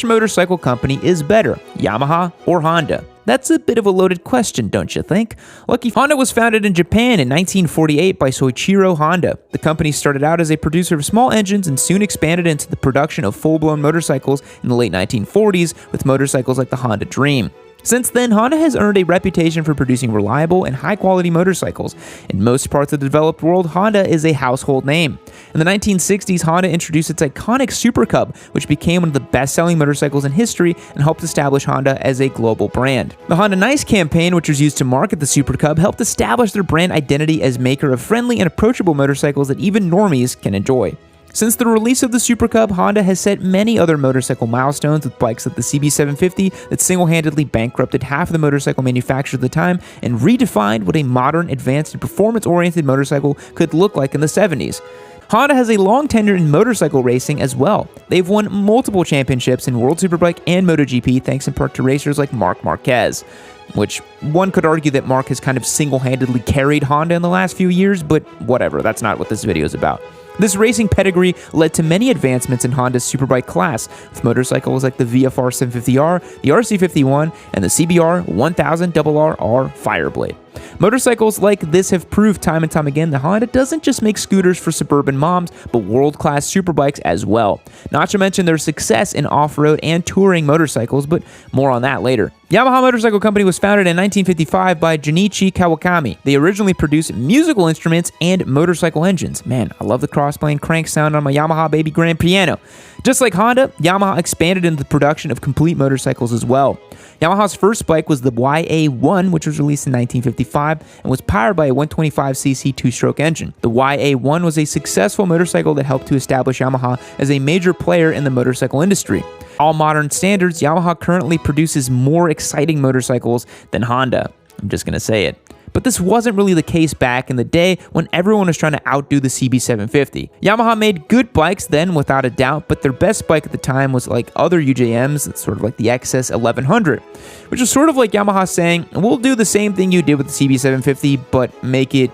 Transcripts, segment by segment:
motorcycle company is better, Yamaha or Honda? That's a bit of a loaded question, don't you think? Lucky Honda was founded in Japan in 1948 by Soichiro Honda. The company started out as a producer of small engines and soon expanded into the production of full-blown motorcycles in the late 1940s with motorcycles like the Honda Dream. Since then, Honda has earned a reputation for producing reliable and high-quality motorcycles. In most parts of the developed world, Honda is a household name. In the 1960s, Honda introduced its iconic Super Cub, which became one of the best-selling motorcycles in history and helped establish Honda as a global brand. The Honda Nice campaign, which was used to market the Super Cub, helped establish their brand identity as maker of friendly and approachable motorcycles that even normies can enjoy. Since the release of the Super Cub, Honda has set many other motorcycle milestones with bikes like the CB750 that single-handedly bankrupted half of the motorcycle manufacturers at the time and redefined what a modern, advanced, and performance-oriented motorcycle could look like in the 70s. Honda has a long tenure in motorcycle racing as well. They've won multiple championships in World Superbike and MotoGP thanks in part to racers like Marc Marquez, which one could argue that Marc has kind of single-handedly carried Honda in the last few years, but whatever, that's not what this video is about. This racing pedigree led to many advancements in Honda's superbike class, with motorcycles like the VFR 750R, the RC51, and the CBR 1000RR Fireblade. Motorcycles like this have proved time and time again that Honda doesn't just make scooters for suburban moms, but world-class superbikes as well. Not to mention their success in off-road and touring motorcycles, but more on that later. Yamaha Motorcycle Company was founded in 1955 by Junichi Kawakami. They originally produced musical instruments and motorcycle engines. Man, I love the cross-plane crank sound on my Yamaha baby grand piano. Just like Honda, Yamaha expanded into the production of complete motorcycles as well. Yamaha's first bike was the YA1, which was released in 1955 and was powered by a 125cc two-stroke engine. The YA1 was a successful motorcycle that helped to establish Yamaha as a major player in the motorcycle industry. All modern standards, Yamaha currently produces more exciting motorcycles than Honda. I'm just going to say it. But this wasn't really the case back in the day when everyone was trying to outdo the CB750. Yamaha made good bikes then without a doubt, but their best bike at the time was like other UJMs, sort of like the XS 1100, which was sort of like Yamaha saying, we'll do the same thing you did with the CB750, but make it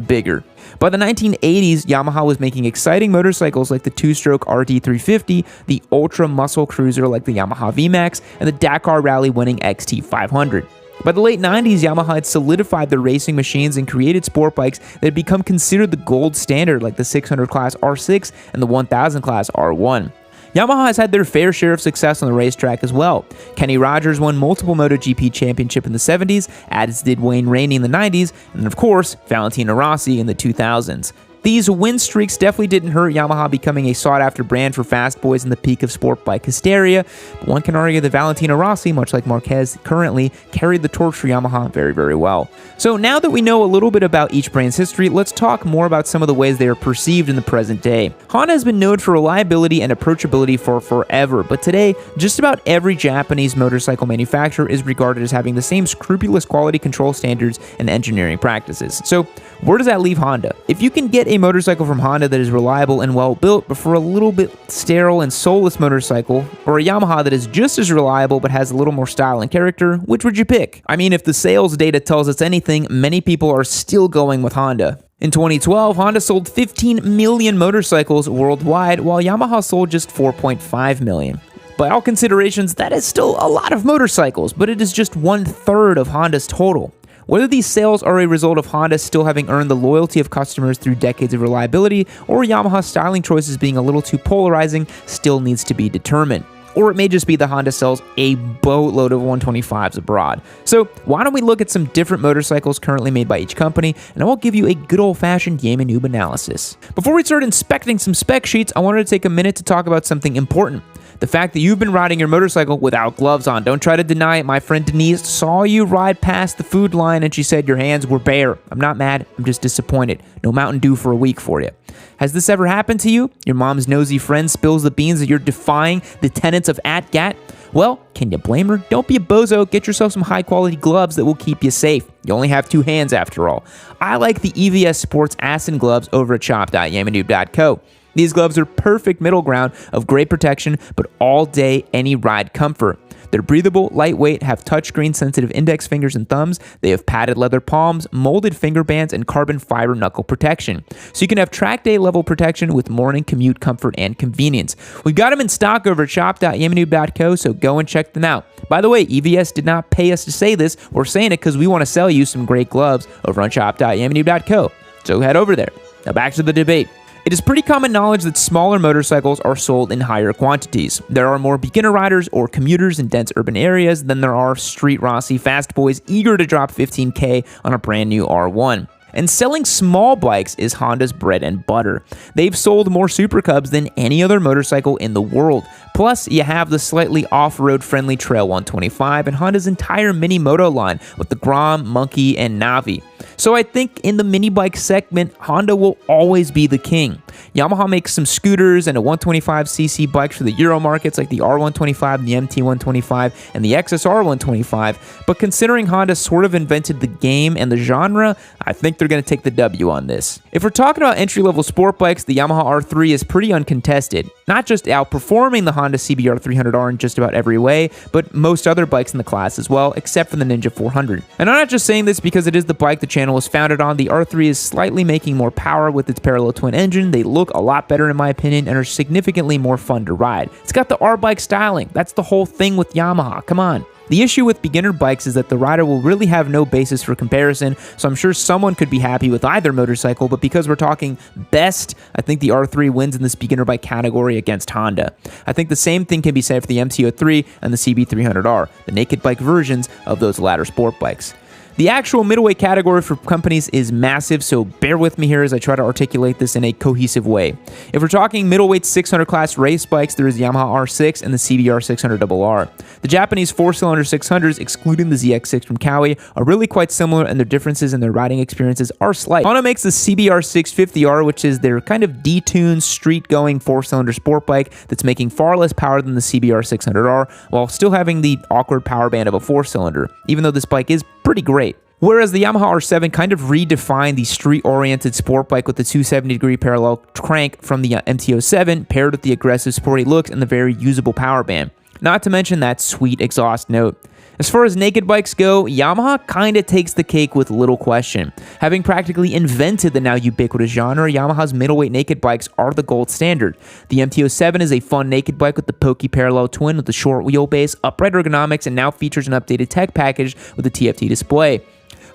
bigger. By the 1980s, Yamaha was making exciting motorcycles like the two-stroke RD350, the ultra muscle cruiser like the Yamaha VMAX, and the Dakar Rally winning XT500. By the late 90s, Yamaha had solidified their racing machines and created sport bikes that had become considered the gold standard like the 600 class R6 and the 1000 class R1. Yamaha has had their fair share of success on the racetrack as well. Kenny Rogers won multiple MotoGP championships in the 70s, as did Wayne Rainey in the 90s, and of course, Valentino Rossi in the 2000s. These win streaks definitely didn't hurt Yamaha becoming a sought-after brand for fast boys in the peak of sport bike hysteria, but one can argue that Valentino Rossi, much like Marquez currently, carried the torch for Yamaha very, very well. So now that we know a little bit about each brand's history, let's talk more about some of the ways they are perceived in the present day. Honda has been known for reliability and approachability for forever, but today, just about every Japanese motorcycle manufacturer is regarded as having the same scrupulous quality control standards and engineering practices. So where does that leave Honda? If you can get a motorcycle from Honda that is reliable and well built, but for a little bit sterile and soulless motorcycle, or a Yamaha that is just as reliable but has a little more style and character, which would you pick? I mean, if the sales data tells us anything, many people are still going with Honda. In 2012, Honda sold 15 million motorcycles worldwide, while Yamaha sold just 4.5 million. By all considerations, that is still a lot of motorcycles, but it is just 1/3 of Honda's total. Whether these sales are a result of Honda still having earned the loyalty of customers through decades of reliability, or Yamaha's styling choices being a little too polarizing, still needs to be determined. Or it may just be that Honda sells a boatload of 125s abroad. So why don't we look at some different motorcycles currently made by each company, and I will give you a good old-fashioned Yaman Noob analysis. Before we start inspecting some spec sheets, I wanted to take a minute to talk about something important. The fact that you've been riding your motorcycle without gloves on. Don't try to deny it. My friend Denise saw you ride past the food line and she said your hands were bare. I'm not mad. I'm just disappointed. No Mountain Dew for a week for you. Has this ever happened to you? Your mom's nosy friend spills the beans that you're defying the tenets of ATGAT? Well, can you blame her? Don't be a bozo. Get yourself some high-quality gloves that will keep you safe. You only have 2 hands after all. I like the EVS Sports Ascent gloves over at shop.yamanoob.co. These gloves are perfect middle ground of great protection, but all day, any ride comfort. They're breathable, lightweight, have touchscreen sensitive index fingers and thumbs. They have padded leather palms, molded finger bands, and carbon fiber knuckle protection. So you can have track day level protection with morning commute comfort and convenience. We've got them in stock over at shop.yamanoob.co, so go and check them out. By the way, EVS did not pay us to say this. We're saying it because we want to sell you some great gloves over on shop.yamanoob.co. So head over there. Now back to the debate. It is pretty common knowledge that smaller motorcycles are sold in higher quantities. There are more beginner riders or commuters in dense urban areas than there are street Rossi fast boys eager to drop $15K on a brand new R1. And selling small bikes is Honda's bread and butter. They've sold more Super Cubs than any other motorcycle in the world. Plus, you have the slightly off-road friendly Trail 125 and Honda's entire mini moto line with the Grom, Monkey, and Navi. So I think in the mini bike segment, Honda will always be the king. Yamaha makes some scooters and a 125cc bikes for the Euro markets like the R125, the MT125, and the XSR 125, but considering Honda sort of invented the game and the genre, I think they're going to take the W on this. If we're talking about entry-level sport bikes, the Yamaha R3 is pretty uncontested, not just outperforming the Honda CBR 300R in just about every way, but most other bikes in the class as well, except for the Ninja 400. And I'm not just saying this because it is the bike the channel was founded on. The R3 is slightly making more power with its parallel twin engine. They look a lot better in my opinion and are significantly more fun to ride. It's got the R-bike styling. That's the whole thing with Yamaha. Come on. The issue with beginner bikes is that the rider will really have no basis for comparison, so I'm sure someone could be happy with either motorcycle, but because we're talking best, I think the R3 wins in this beginner bike category against Honda. I think the same thing can be said for the MT-03 and the CB300R, the naked bike versions of those latter sport bikes. The actual middleweight category for companies is massive, so bear with me here as I try to articulate this in a cohesive way. If we're talking middleweight 600 class race bikes, there is the Yamaha R6 and the CBR 600RR. The Japanese 4-cylinder 600s, excluding the ZX6 from Kawi, are really quite similar, and their differences in their riding experiences are slight. Honda makes the CBR 650R, which is their kind of detuned, street-going 4-cylinder sport bike that's making far less power than the CBR 600R, while still having the awkward power band of a 4-cylinder, even though this bike is pretty great. Whereas the Yamaha R7 kind of redefined the street-oriented sport bike with the 270-degree parallel crank from the MT-07, paired with the aggressive sporty looks and the very usable power band. Not to mention that sweet exhaust note. As far as naked bikes go, Yamaha kinda takes the cake with little question. Having practically invented the now ubiquitous genre, Yamaha's middleweight naked bikes are the gold standard. The MT-07 is a fun naked bike with the pokey parallel twin with the short wheelbase, upright ergonomics, and now features an updated tech package with a TFT display.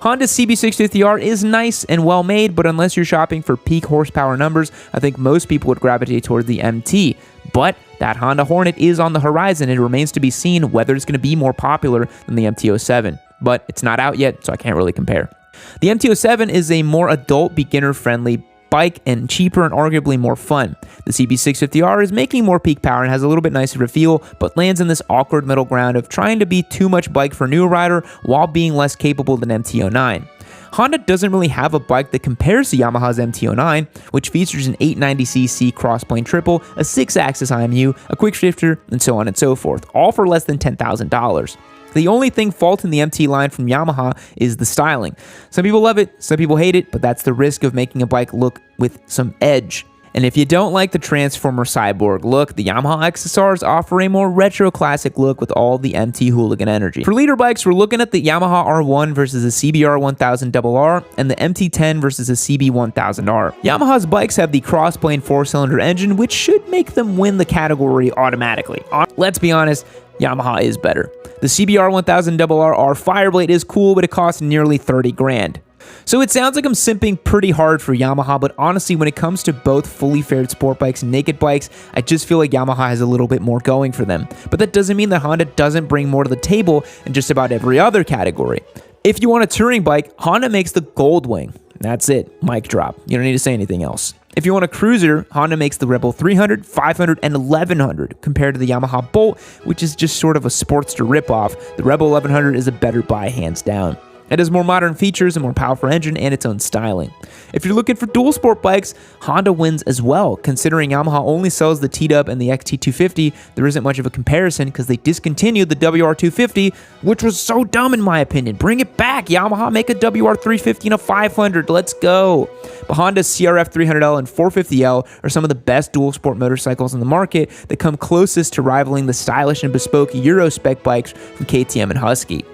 Honda's CB650R is nice and well made, but unless you're shopping for peak horsepower numbers, I think most people would gravitate towards the MT. But that Honda Hornet is on the horizon, and it remains to be seen whether it's going to be more popular than the MT-07. But it's not out yet, so I can't really compare. The MT-07 is a more adult, beginner-friendly bike and cheaper and arguably more fun. The CB650R is making more peak power and has a little bit nicer of a feel, but lands in this awkward middle ground of trying to be too much bike for a new rider while being less capable than MT-09. Honda doesn't really have a bike that compares to Yamaha's MT-09, which features an 890cc crossplane triple, a 6-axis IMU, a quick shifter, and so on and so forth, all for less than $10,000. The only thing faulting the MT line from Yamaha is the styling. Some people love it, some people hate it, but that's the risk of making a bike look with some edge. And if you don't like the Transformer Cyborg look, the Yamaha XSRs offer a more retro classic look with all the MT hooligan energy. For leader bikes, we're looking at the Yamaha R1 versus the CBR 1000RR and the MT10 versus the CB 1000R. Yamaha's bikes have the crossplane 4-cylinder engine, which should make them win the category automatically. Let's be honest, Yamaha is better. The CBR 1000RR Fireblade is cool, but it costs nearly 30 grand. So it sounds like I'm simping pretty hard for Yamaha, but honestly, when it comes to both fully fared sport bikes and naked bikes, I just feel like Yamaha has a little bit more going for them. But that doesn't mean that Honda doesn't bring more to the table in just about every other category. If you want a touring bike, Honda makes the Goldwing. That's it. Mic drop. You don't need to say anything else. If you want a cruiser, Honda makes the Rebel 300, 500, and 1100 compared to the Yamaha Bolt, which is just sort of a Sportster ripoff. The Rebel 1100 is a better buy, hands down. It has more modern features, a more powerful engine, and its own styling. If you're looking for dual sport bikes, Honda wins as well. Considering Yamaha only sells the T-Dub and the XT250, there isn't much of a comparison because they discontinued the WR250, which was so dumb in my opinion. Bring it back, Yamaha. Make a WR350 and a 500. Let's go. But Honda's CRF 300L and 450L are some of the best dual sport motorcycles in the market that come closest to rivaling the stylish and bespoke Euro spec bikes from KTM and Husky.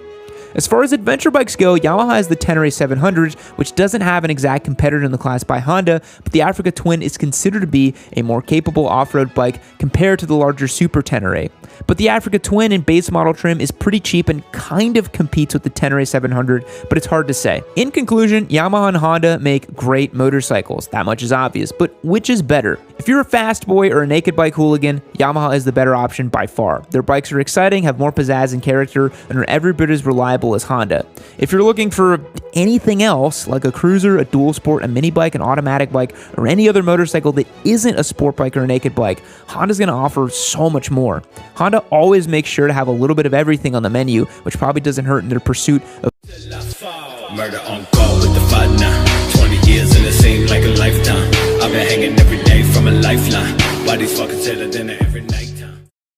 As far as adventure bikes go, Yamaha has the Tenere 700, which doesn't have an exact competitor in the class by Honda, but the Africa Twin is considered to be a more capable off-road bike compared to the larger Super Tenere. But the Africa Twin in base model trim is pretty cheap and kind of competes with the Tenere 700, but it's hard to say. In conclusion, Yamaha and Honda make great motorcycles. That much is obvious, but which is better? If you're a fast boy or a naked bike hooligan, Yamaha is the better option by far. Their bikes are exciting, have more pizzazz and character, and are every bit as reliable as Honda. If you're looking for anything else, like a cruiser, a dual sport, a mini bike, an automatic bike, or any other motorcycle that isn't a sport bike or a naked bike, Honda's going to offer so much more. Honda always makes sure to have a little bit of everything on the menu, which probably doesn't hurt in their pursuit of murder on call with the fight now. 20 years and it seemed like a lifetime. I've been hanging every day from a lifeline. Why these fuckers tell dinner every night?